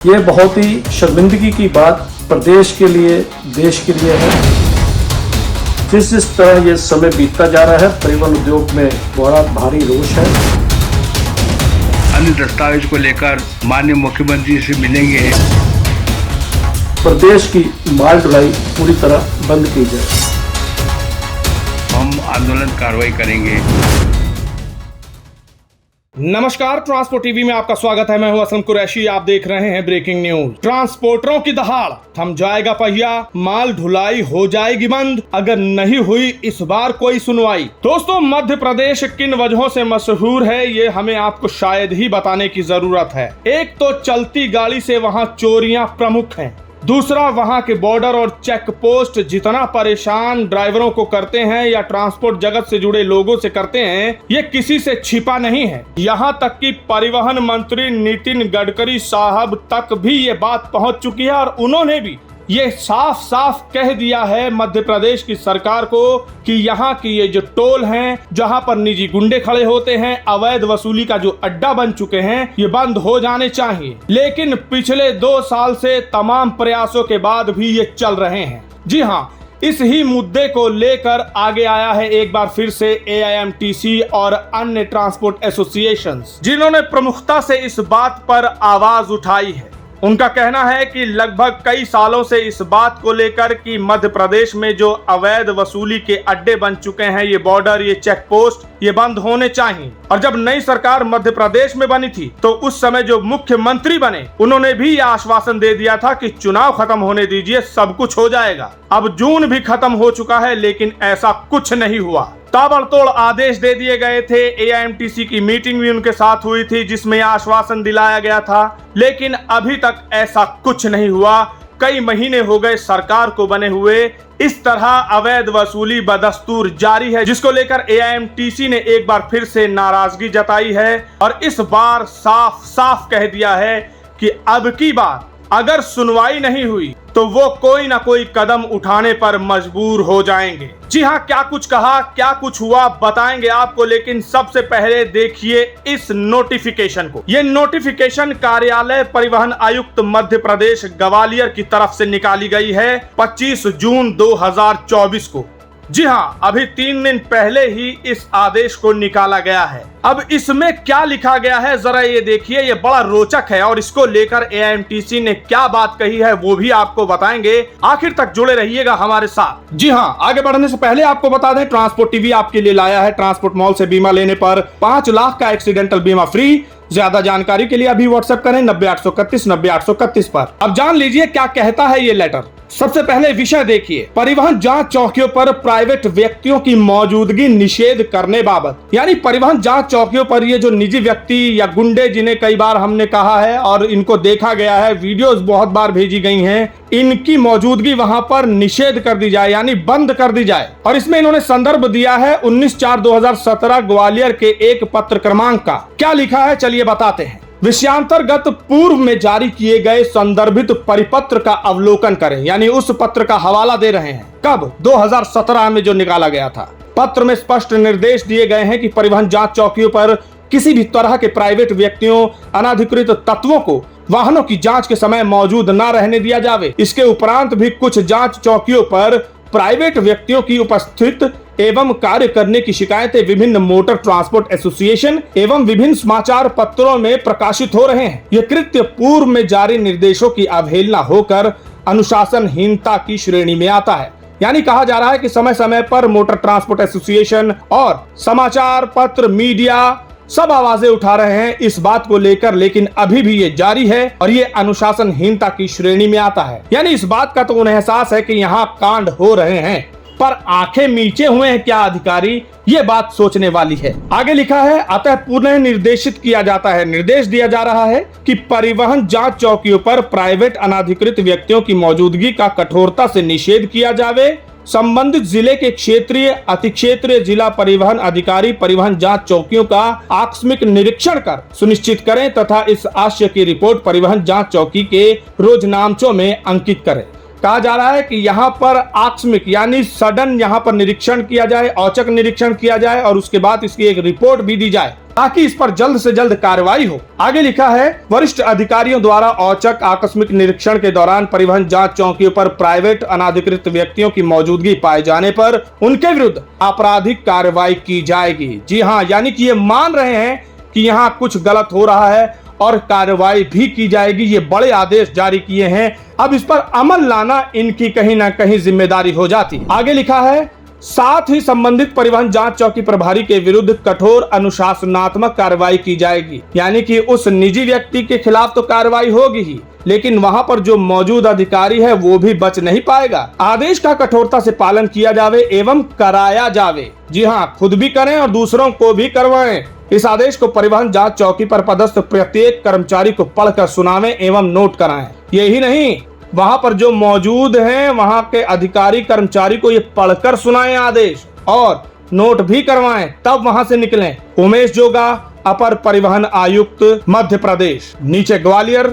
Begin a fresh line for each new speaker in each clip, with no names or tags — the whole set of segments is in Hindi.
ये बहुत ही शर्मिंदगी की बात प्रदेश के लिए, देश के लिए है। जिस तरह ये समय बीतता जा रहा है, परिवहन उद्योग में बड़ा भारी रोष है।
अन्य दस्तावेज को लेकर माननीय मुख्यमंत्री से मिलेंगे।
प्रदेश की माल ढुलाई पूरी तरह बंद की जाए।
हम आंदोलन कार्रवाई करेंगे।
नमस्कार, ट्रांसपोर्ट टीवी में आपका स्वागत है। मैं हूं असलम कुरैशी। आप देख रहे हैं ब्रेकिंग न्यूज। ट्रांसपोर्टरों की दहाड़, थम जाएगा पहिया, माल ढुलाई हो जाएगी बंद अगर नहीं हुई इस बार कोई सुनवाई। दोस्तों, मध्य प्रदेश किन वजहों से मशहूर है ये हमें आपको शायद ही बताने की जरूरत है। एक तो चलती गाड़ी से वहाँ चोरियां प्रमुख हैं। दूसरा, वहां के बॉर्डर और चेक पोस्ट जितना परेशान ड्राइवरों को करते हैं या ट्रांसपोर्ट जगत से जुड़े लोगों से करते हैं, ये किसी से छिपा नहीं है। यहाँ तक कि परिवहन मंत्री नितिन गडकरी साहब तक भी ये बात पहुंच चुकी है और उन्होंने भी ये साफ साफ कह दिया है मध्य प्रदेश की सरकार को कि यहाँ की ये जो टोल हैं, जहाँ पर निजी गुंडे खड़े होते हैं, अवैध वसूली का जो अड्डा बन चुके हैं, ये बंद हो जाने चाहिए। लेकिन पिछले 2 साल से तमाम प्रयासों के बाद भी ये चल रहे हैं। जी हाँ, इस ही मुद्दे को लेकर आगे आया है एक बार फिर से AIMTC और अन्य ट्रांसपोर्ट एसोसिएशंस, जिन्होंने प्रमुखता से इस बात पर आवाज उठाई है। उनका कहना है कि लगभग कई सालों से इस बात को लेकर कि मध्य प्रदेश में जो अवैध वसूली के अड्डे बन चुके हैं, ये बॉर्डर, ये चेक पोस्ट, ये बंद होने चाहिए। और जब नई सरकार मध्य प्रदेश में बनी थी तो उस समय जो मुख्यमंत्री बने, उन्होंने भी यह आश्वासन दे दिया था कि चुनाव खत्म होने दीजिए, सब कुछ हो जाएगा। अब जून भी खत्म हो चुका है, लेकिन ऐसा कुछ नहीं हुआ। ताबड़तोड़ आदेश दे दिए गए थे। AIMTC की मीटिंग भी उनके साथ हुई थी जिसमें आश्वासन दिलाया गया था, लेकिन अभी तक ऐसा कुछ नहीं हुआ। कई महीने हो गए सरकार को बने हुए। इस तरह अवैध वसूली बदस्तूर जारी है, जिसको लेकर AIMTC ने एक बार फिर से नाराजगी जताई है और इस बार साफ साफ कह दिया है कि अब की बार अगर सुनवाई नहीं हुई तो वो कोई ना कोई कदम उठाने पर मजबूर हो जाएंगे। जी हाँ, क्या कुछ कहा, क्या कुछ हुआ, बताएंगे आपको। लेकिन सबसे पहले देखिए इस नोटिफिकेशन को। ये नोटिफिकेशन कार्यालय परिवहन आयुक्त मध्य प्रदेश ग्वालियर की तरफ से निकाली गई है 25 जून 2024 को। जी हाँ, अभी 3 दिन पहले ही इस आदेश को निकाला गया है। अब इसमें क्या लिखा गया है जरा ये देखिए, ये बड़ा रोचक है और इसको लेकर AIMTC ने क्या बात कही है वो भी आपको बताएंगे। आखिर तक जुड़े रहिएगा हमारे साथ। जी हाँ, आगे बढ़ने से पहले आपको बता दें, ट्रांसपोर्ट टीवी आपके लिए लाया है ट्रांसपोर्ट मॉल से बीमा लेने पर 5 लाख का एक्सीडेंटल बीमा फ्री। ज्यादा जानकारी के लिए अभी व्हाट्सएप करें 90 831 90 831 पर। अब जान लीजिए क्या कहता है ये लेटर। सबसे पहले विषय देखिए, परिवहन जांच चौकियों पर प्राइवेट व्यक्तियों की मौजूदगी निषेध करने बाबत। यानी परिवहन जांच चौकियों पर ये जो निजी व्यक्ति या गुंडे, जिन्हें कई बार हमने कहा है और इनको देखा गया है, वीडियोस बहुत बार भेजी गई हैं, इनकी मौजूदगी वहां पर निषेध कर दी जाए, यानी बंद कर दी जाए। और इसमें इन्होंने संदर्भ दिया है 19/4/2017 ग्वालियर के एक पत्र क्रमांक का। क्या लिखा है चलिए बताते हैं। विषयांतर्गत पूर्व में जारी किए गए संदर्भित परिपत्र का अवलोकन करें। यानी उस पत्र का हवाला दे रहे हैं। कब? 2017 में जो निकाला गया था। पत्र में स्पष्ट निर्देश दिए गए हैं कि परिवहन जांच चौकियों पर किसी भी तरह के प्राइवेट व्यक्तियों, अनाधिकृत तत्वों को वाहनों की जांच के समय मौजूद न रहने दिया जावे। इसके उपरांत भी कुछ जांच चौकियों पर प्राइवेट व्यक्तियों की उपस्थित एवं कार्य करने की शिकायतें विभिन्न मोटर ट्रांसपोर्ट एसोसिएशन एवं विभिन्न समाचार पत्रों में प्रकाशित हो रहे हैं। यह कृत्य पूर्व में जारी निर्देशों की अवहेलना होकर अनुशासनहीनता की श्रेणी में आता है। यानी कहा जा रहा है कि समय समय पर मोटर ट्रांसपोर्ट एसोसिएशन और समाचार पत्र, मीडिया सब आवाजें उठा रहे हैं इस बात को लेकर, लेकिन अभी भी ये जारी है और ये अनुशासनहीनता की श्रेणी में आता है। यानी इस बात का तो उन्हें एहसास है कि यहाँ कांड हो रहे हैं, पर आंखें मीचे हुए हैं क्या अधिकारी, ये बात सोचने वाली है। आगे लिखा है, अतः पुनः निर्देशित किया जाता है, निर्देश दिया जा रहा है कि परिवहन जांच चौकियों पर प्राइवेट अनाधिकृत व्यक्तियों की मौजूदगी का कठोरता से निषेध किया जावे। संबंधित जिले के क्षेत्रीय, अतिक्षेत्रीय जिला परिवहन अधिकारी परिवहन जांच चौकियों का आकस्मिक निरीक्षण कर सुनिश्चित करें तथा इस आशय की रिपोर्ट परिवहन जांच चौकी के रोजनामचों में अंकित करें। कहा जा रहा है कि यहाँ पर आकस्मिक यानी सडन यहाँ पर निरीक्षण किया जाए, औचक निरीक्षण किया जाए और उसके बाद इसकी एक रिपोर्ट भी दी जाए ताकि इस पर जल्द से जल्द कार्रवाई हो। आगे लिखा है, वरिष्ठ अधिकारियों द्वारा औचक आकस्मिक निरीक्षण के दौरान परिवहन जांच चौकियों पर प्राइवेट अनाधिकृत व्यक्तियों की मौजूदगी पाए जाने पर उनके विरुद्ध आपराधिक कार्रवाई की जाएगी। जी हाँ, यानी कि ये मान रहे हैं कि यहाँ कुछ गलत हो रहा है और कार्रवाई भी की जाएगी। ये बड़े आदेश जारी किए हैं, अब इस पर अमल लाना इनकी कहीं ना कहीं जिम्मेदारी हो जाती है। आगे लिखा है, साथ ही संबंधित परिवहन जांच चौकी प्रभारी के विरुद्ध कठोर अनुशासनात्मक कार्रवाई की जाएगी। यानी कि उस निजी व्यक्ति के खिलाफ तो कार्रवाई होगी ही, लेकिन वहां पर जो मौजूद अधिकारी है वो भी बच नहीं पाएगा। आदेश का कठोरता से पालन किया जावे एवं कराया जावे। जी हाँ, खुद भी करें और दूसरों को भी करवाएं। इस आदेश को परिवहन जांच चौकी पर पदस्थ प्रत्येक कर्मचारी को पढ़कर सुनावें एवं नोट कराएं। यही नहीं, वहां पर जो मौजूद हैं वहां के अधिकारी कर्मचारी को ये पढ़कर सुनाएं आदेश और नोट भी करवाएं, तब वहां से निकलें। उमेश जोगा, अपर परिवहन आयुक्त मध्य प्रदेश। नीचे ग्वालियर,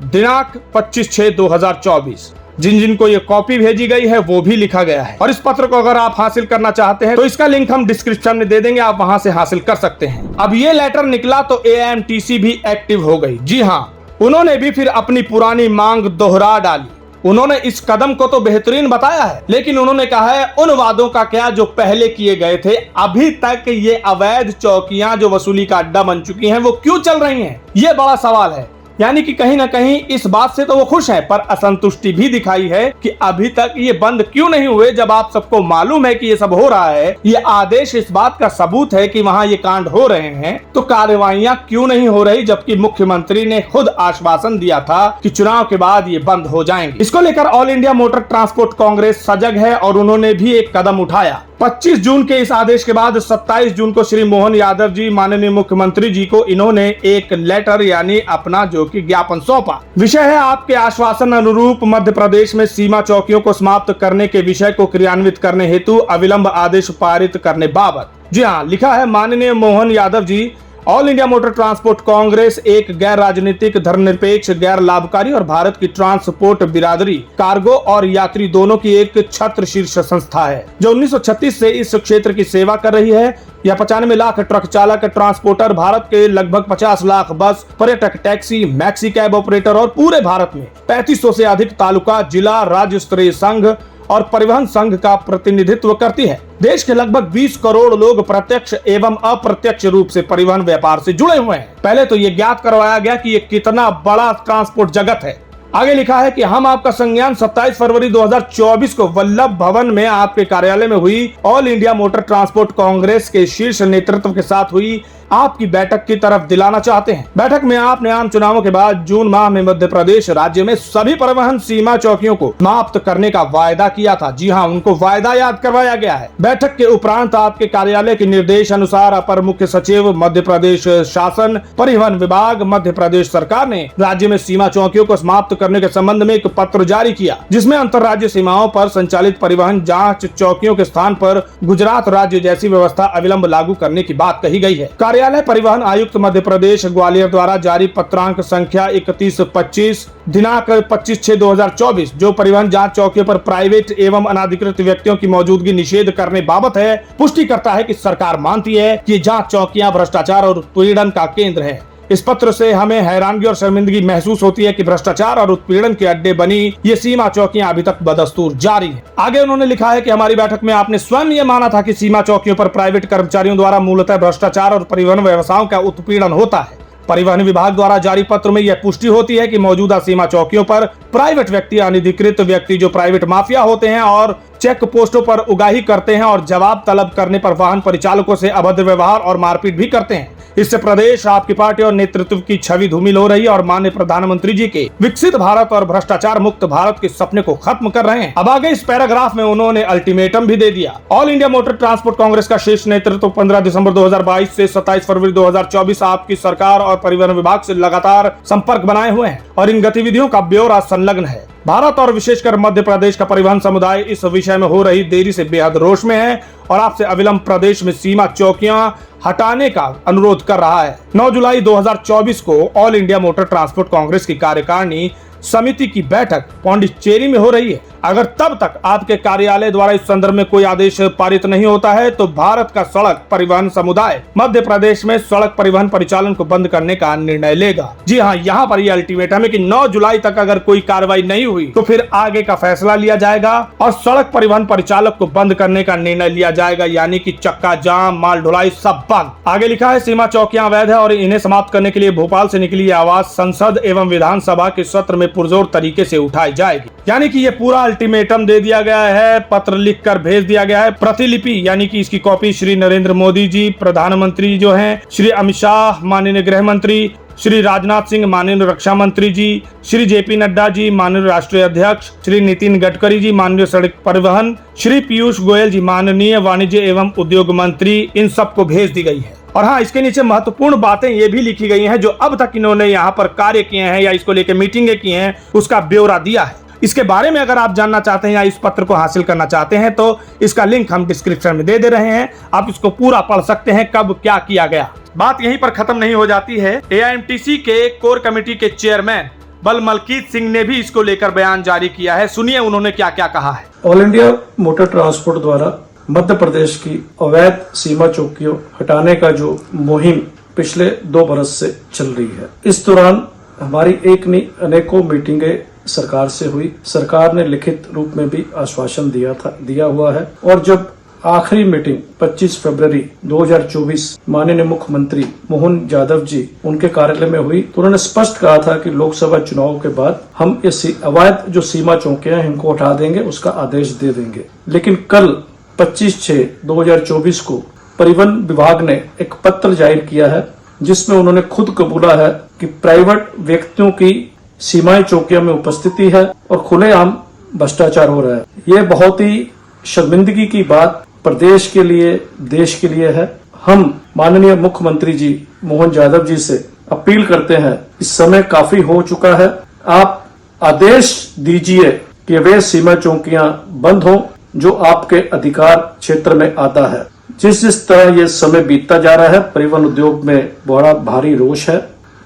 दिनांक 25/6/2024। जिन जिन को ये कॉपी भेजी गई है वो भी लिखा गया है। और इस पत्र को अगर आप हासिल करना चाहते हैं तो इसका लिंक हम डिस्क्रिप्शन में दे देंगे, आप वहां से हासिल कर सकते हैं। अब ये लेटर निकला तो AIMTC भी एक्टिव हो गई। जी हाँ, उन्होंने भी फिर अपनी पुरानी मांग दोहरा डाली। उन्होंने इस कदम को तो बेहतरीन बताया है, लेकिन उन्होंने कहा है उन वादों का क्या जो पहले किए गए थे। अभी तक ये अवैध चौकियां जो वसूली का अड्डा बन चुकी हैं वो क्यों चल रही हैं, ये बड़ा सवाल है। यानी कि कहीं ना कहीं इस बात से तो वो खुश है, पर असंतुष्टि भी दिखाई है कि अभी तक ये बंद क्यों नहीं हुए, जब आप सबको मालूम है कि ये सब हो रहा है। ये आदेश इस बात का सबूत है कि वहाँ ये कांड हो रहे हैं, तो कार्रवाइयां क्यों नहीं हो रही, जबकि मुख्यमंत्री ने खुद आश्वासन दिया था कि चुनाव के बाद ये बंद हो जाएंगे। इसको लेकर all India motor transport Congress सजग है और उन्होंने भी एक कदम उठाया। 25 जून के इस आदेश के बाद 27 जून को श्री मोहन यादव जी, माननीय मुख्यमंत्री जी को इन्होंने एक लेटर यानी अपना जो कि ज्ञापन सौंपा। विषय है आपके आश्वासन अनुरूप मध्य प्रदेश में सीमा चौकियों को समाप्त करने के विषय को क्रियान्वित करने हेतु अविलंब आदेश पारित करने बाबत। जी हाँ, लिखा है, माननीय Mohan Yadav ji, all India motor transport Congress एक गैर राजनीतिक, धर्मनिरपेक्ष, गैर लाभकारी और भारत की ट्रांसपोर्ट बिरादरी, कार्गो और यात्री दोनों की एक छत्र शीर्ष संस्था है जो 1936 से इस क्षेत्र की सेवा कर रही है। यह 95 लाख ट्रक चालक, ट्रांसपोर्टर, भारत के लगभग 50 लाख बस, पर्यटक, टैक्सी, मैक्सी कैब ऑपरेटर और पूरे भारत में 3500 से अधिक तालुका, जिला, राज्य स्तरीय संघ और परिवहन संघ का प्रतिनिधित्व करती है। देश के लगभग 20 करोड़ लोग प्रत्यक्ष एवं अप्रत्यक्ष रूप से परिवहन व्यापार से जुड़े हुए हैं। पहले तो ये ज्ञात करवाया गया कि ये कितना बड़ा ट्रांसपोर्ट जगत है। आगे लिखा है कि हम आपका संज्ञान 27 फरवरी 2024 को वल्लभ भवन में आपके कार्यालय में हुई all India motor transport Congress के शीर्ष नेतृत्व के साथ हुई आपकी बैठक की तरफ दिलाना चाहते हैं। बैठक में आपने आम चुनावों के बाद जून माह में मध्य प्रदेश राज्य में सभी परिवहन सीमा चौकियों को समाप्त करने का वायदा किया था। जी हाँ, उनको वायदा याद करवाया गया है। बैठक के उपरांत आपके कार्यालय के निर्देश अनुसार अपर मुख्य सचिव मध्य प्रदेश शासन परिवहन विभाग मध्य प्रदेश सरकार ने राज्य में सीमा चौकियों को समाप्त करने के संबंध में एक पत्र जारी किया, जिसमें अंतर्राज्य सीमाओं पर संचालित परिवहन जांच चौकियों के स्थान पर गुजरात राज्य जैसी व्यवस्था अविलंब लागू करने की बात कही गई है। कार्यालय परिवहन आयुक्त मध्य प्रदेश ग्वालियर द्वारा जारी पत्रांक संख्या 3125 दिनांक 25/6/2024 जो परिवहन जांच चौकियों पर प्राइवेट एवं अनाधिकृत व्यक्तियों की मौजूदगी निषेध करने बाबत है, पुष्टि करता है कि सरकार मानती है कि जांच चौकियां भ्रष्टाचार और उत्पीड़न का केंद्र है। इस पत्र से हमें हैरानगी और शर्मिंदगी महसूस होती है कि भ्रष्टाचार और उत्पीड़न के अड्डे बनी ये सीमा चौकियां अभी तक बदस्तूर जारी हैं। आगे उन्होंने लिखा है कि हमारी बैठक में आपने स्वयं ये माना था कि सीमा चौकियों पर प्राइवेट कर्मचारियों द्वारा मूलतः भ्रष्टाचार और परिवहन व्यवसायों का उत्पीड़न होता है। परिवहन विभाग द्वारा जारी पत्र में यह पुष्टि होती है कि मौजूदा सीमा चौकियों पर प्राइवेट व्यक्ति, अनधिकृत व्यक्ति जो प्राइवेट माफिया होते हैं और चेक पोस्टों पर उगाही करते हैं और जवाब तलब करने पर वाहन परिचालकों से अभद्र व्यवहार और मारपीट भी करते हैं। इससे प्रदेश, आपकी पार्टी और नेतृत्व की छवि धूमिल हो रही है और माननीय प्रधानमंत्री जी के विकसित भारत और भ्रष्टाचार मुक्त भारत के सपने को खत्म कर रहे हैं। अब आगे इस पैराग्राफ में उन्होंने अल्टीमेटम भी दे दिया। All India motor transport Congress का शीर्ष नेतृत्व 15 दिसंबर 2022 से 27 फरवरी 2024 आपकी सरकार और परिवहन विभाग से लगातार संपर्क बनाए हुए हैं और इन गतिविधियों का ब्यौरा संलग्न है। भारत और विशेषकर मध्य प्रदेश का परिवहन समुदाय इस विषय में हो रही देरी से बेहद रोष में है और आपसे अविलंब प्रदेश में सीमा चौकियां हटाने का अनुरोध कर रहा है। 9 जुलाई 2024 को all India motor transport Congress की कार्यकारिणी समिति की बैठक पौंडीचेरी में हो रही है। अगर तब तक आपके कार्यालय द्वारा इस संदर्भ में कोई आदेश पारित नहीं होता है तो भारत का सड़क परिवहन समुदाय मध्य प्रदेश में सड़क परिवहन परिचालन को बंद करने का निर्णय लेगा। जी हाँ, यहाँ पर यह अल्टीमेटम है कि 9 जुलाई तक अगर कोई कार्रवाई नहीं हुई तो फिर आगे का फैसला लिया जाएगा और सड़क परिवहन परिचालक को बंद करने का निर्णय लिया जाएगा, यानी कि चक्का जाम, माल ढुलाई सब बंद। आगे लिखा है, सीमा चौकियां अवैध है और इन्हें समाप्त करने के लिए भोपाल से निकली आवाज संसद एवं विधानसभा के सत्र में पुरजोर तरीके से उठाई जाएगी। यानी कि ये पूरा अल्टीमेटम दे दिया गया है, पत्र लिखकर भेज दिया गया है। प्रतिलिपि यानी कि इसकी कॉपी श्री नरेंद्र मोदी जी, प्रधानमंत्री जो हैं श्री अमित शाह, माननीय गृह मंत्री श्री राजनाथ सिंह, माननीय रक्षा मंत्री जी, श्री जेपी नड्डा जी, माननीय राष्ट्रीय अध्यक्ष, श्री नितिन गडकरी जी, माननीय सड़क परिवहन, श्री पीयूष गोयल जी, माननीय वाणिज्य एवं उद्योग मंत्री, इन सबको भेज दी गई है। और हाँ, इसके नीचे महत्वपूर्ण बातें ये भी लिखी गई हैं जो अब तक इन्होंने यहाँ पर कार्य किए हैं या इसको लेकर मीटिंगें की हैं, उसका ब्यौरा दिया है। इसके बारे में अगर आप जानना चाहते हैं या इस पत्र को हासिल करना चाहते हैं तो इसका लिंक हम डिस्क्रिप्शन में दे रहे हैं, आप इसको पूरा पढ़ सकते हैं कब क्या किया गया। बात यहीं पर खत्म नहीं हो जाती है। एआईएमटीसी के कोर कमेटी के चेयरमैन बलमलकीत सिंह ने भी इसको लेकर बयान जारी किया है। सुनिए उन्होंने क्या क्या कहा है।
ऑल इंडिया मोटर ट्रांसपोर्ट द्वारा मध्य प्रदेश की अवैध सीमा चौकियों हटाने का जो मुहिम पिछले 2 बरस से चल रही है, इस दौरान हमारी एक नहीं अनेकों मीटिंगें सरकार से हुई। सरकार ने लिखित रूप में भी आश्वासन दिया हुआ है और जब आखिरी मीटिंग 25 फरवरी 2024 माननीय मुख्यमंत्री मोहन यादव जी उनके कार्यालय में हुई तो उन्होंने स्पष्ट कहा था कि लोकसभा चुनाव के बाद हम इस अवैध जो सीमा चौकियां हैं इनको हटा देंगे, उसका आदेश दे देंगे। लेकिन कल 25/6/2024 को परिवहन विभाग ने एक पत्र जारी किया है जिसमें उन्होंने खुद कबूला है कि प्राइवेट व्यक्तियों की सीमाएं चौकियों में उपस्थिति है और खुलेआम भ्रष्टाचार हो रहा है। ये बहुत ही शर्मिंदगी की बात प्रदेश के लिए, देश के लिए है। हम माननीय मुख्यमंत्री जी मोहन यादव जी से अपील करते हैं, इस समय काफी हो चुका है, आप आदेश दीजिए कि अवैध सीमा चौकियां बंद हो जो आपके अधिकार क्षेत्र में आता है। जिस तरह ये समय बीतता जा रहा है, परिवहन उद्योग में बड़ा भारी रोष है।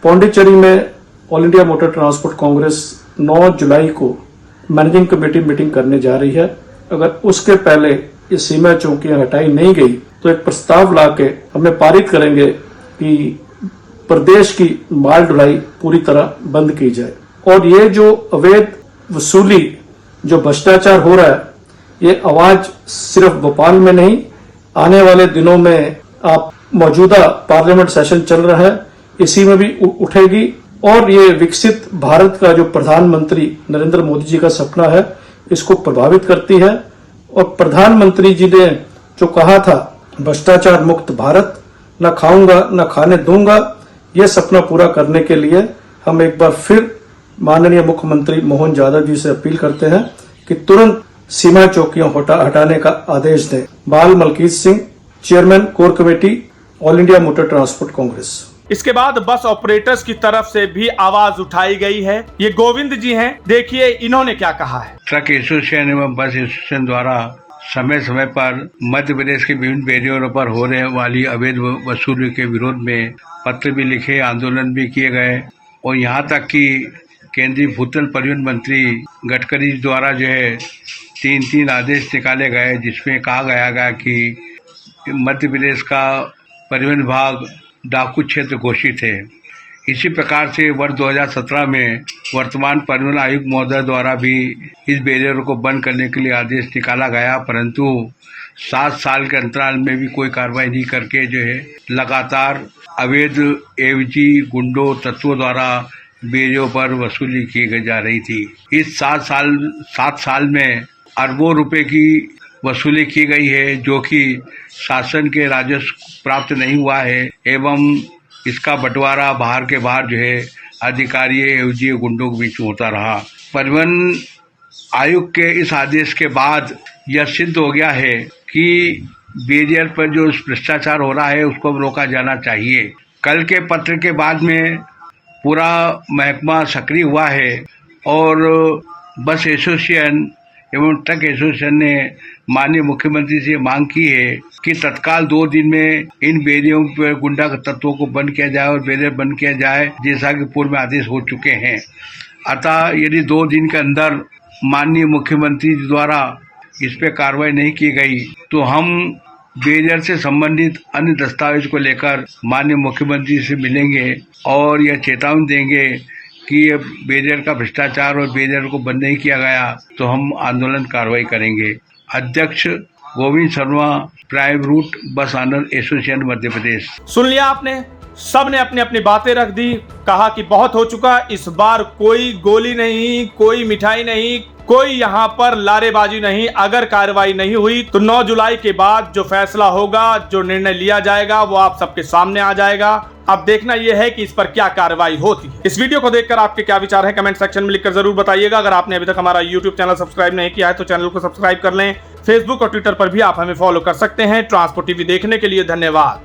पौंडीचेरी में all India motor transport Congress 9 जुलाई को मैनेजिंग कमेटी मीटिंग करने जा रही है। अगर उसके पहले ये सीमा चौकियां हटाई नहीं गई तो एक प्रस्ताव लाके हमें पारित करेंगे कि प्रदेश की माल ढुलाई पूरी तरह बंद की जाए। और ये जो अवैध वसूली, जो भ्रष्टाचार हो रहा है, ये आवाज सिर्फ भोपाल में नहीं, आने वाले दिनों में आप मौजूदा पार्लियामेंट सेशन चल रहा है, इसी में भी उठेगी। और ये विकसित भारत का जो प्रधानमंत्री नरेंद्र मोदी जी का सपना है, इसको प्रभावित करती है। और प्रधानमंत्री जी ने जो कहा था भ्रष्टाचार मुक्त भारत, न खाऊंगा न खाने दूंगा, ये सपना पूरा करने के लिए हम एक बार फिर माननीय मुख्यमंत्री मोहन यादव जी से अपील करते हैं कि तुरंत सीमा चौकियों हटाने का आदेश दें। Balmalkit Singh, chairman core committee, all India motor transport Congress.
इसके बाद बस ऑपरेटर्स की तरफ से भी आवाज उठाई गई है। ये गोविंद जी हैं, देखिए इन्होंने क्या कहा है।
ट्रक एसोसिएशन एवं बस एसोसिएशन द्वारा समय समय पर मध्य प्रदेश के विभिन्न बैरियरों पर होने वाली अवैध वसूली के विरोध में पत्र भी लिखे, आंदोलन भी किए गए और यहाँ तक कि केंद्रीय भूतल परिवहन मंत्री गडकरी द्वारा जो है 3 आदेश निकाले गए जिसमें कहा गया कि मध्य प्रदेश का परिवहन विभाग डाकू क्षेत्र घोषित है। इसी प्रकार से वर्ष 2017 में वर्तमान परिवहन आयुक्त महोदय द्वारा भी इस बैरियर को बंद करने के लिए आदेश निकाला गया, परंतु 7 साल के अंतराल में भी कोई कार्रवाई नहीं करके जो है लगातार अवैध एवजी गुंडों तत्वों द्वारा बैरियरों पर वसूली की जा रही थी। इस 7 साल में अरबों रुपए की वसूली की गई है जो कि शासन के राजस्व प्राप्त नहीं हुआ है एवं इसका बंटवारा बाहर के बाहर जो है अधिकारी एवजी गुंडों के बीच में होता रहा। परिवहन आयुक्त के इस आदेश के बाद यह सिद्ध हो गया है कि बैरियर पर जो भ्रष्टाचार हो रहा है उसको रोका जाना चाहिए। कल के पत्र के बाद में पूरा महकमा सक्रिय हुआ है और बस एसोसिएशन एवं ट्रक एसोसिएशन ने माननीय मुख्यमंत्री से मांग की है कि तत्काल 2 दिन में इन बैरियरों पर गुंडा तत्वों को बंद किया जाए और बैरियर बंद किया जाए, जैसा कि पूर्व में आदेश हो चुके हैं। अतः यदि 2 दिन के अंदर माननीय मुख्यमंत्री द्वारा इस पे कार्रवाई नहीं की गई तो हम बेजर से संबंधित अन्य दस्तावेज को लेकर माननीय मुख्यमंत्री से मिलेंगे और यह चेतावनी देंगे कि ये बेजर का भ्रष्टाचार और बेजर को बंद नहीं किया गया तो हम आंदोलन कार्रवाई करेंगे। अध्यक्ष गोविंद शर्मा, प्राइम रूट बस ऑनर एसोसिएशन मध्य प्रदेश।
सुन लिया आपने, सब ने अपनी अपनी बातें रख दी, कहा कि बहुत हो चुका, इस बार कोई गोली नहीं, कोई मिठाई नहीं, कोई यहाँ पर लारेबाजी नहीं। अगर कार्रवाई नहीं हुई तो 9 जुलाई के बाद जो फैसला होगा, जो निर्णय लिया जाएगा वो आप सबके सामने आ जाएगा। अब देखना यह है कि इस पर क्या कार्रवाई होती है। इस वीडियो को देखकर आपके क्या विचार हैं कमेंट सेक्शन में लिखकर जरूर बताइएगा। अगर आपने अभी तक हमारा YouTube चैनल सब्सक्राइब नहीं किया है तो चैनल को सब्सक्राइब कर लें। फेसबुक और ट्विटर पर भी आप हमें फॉलो कर सकते हैं। ट्रांसपोर्ट टीवी देखने के लिए धन्यवाद।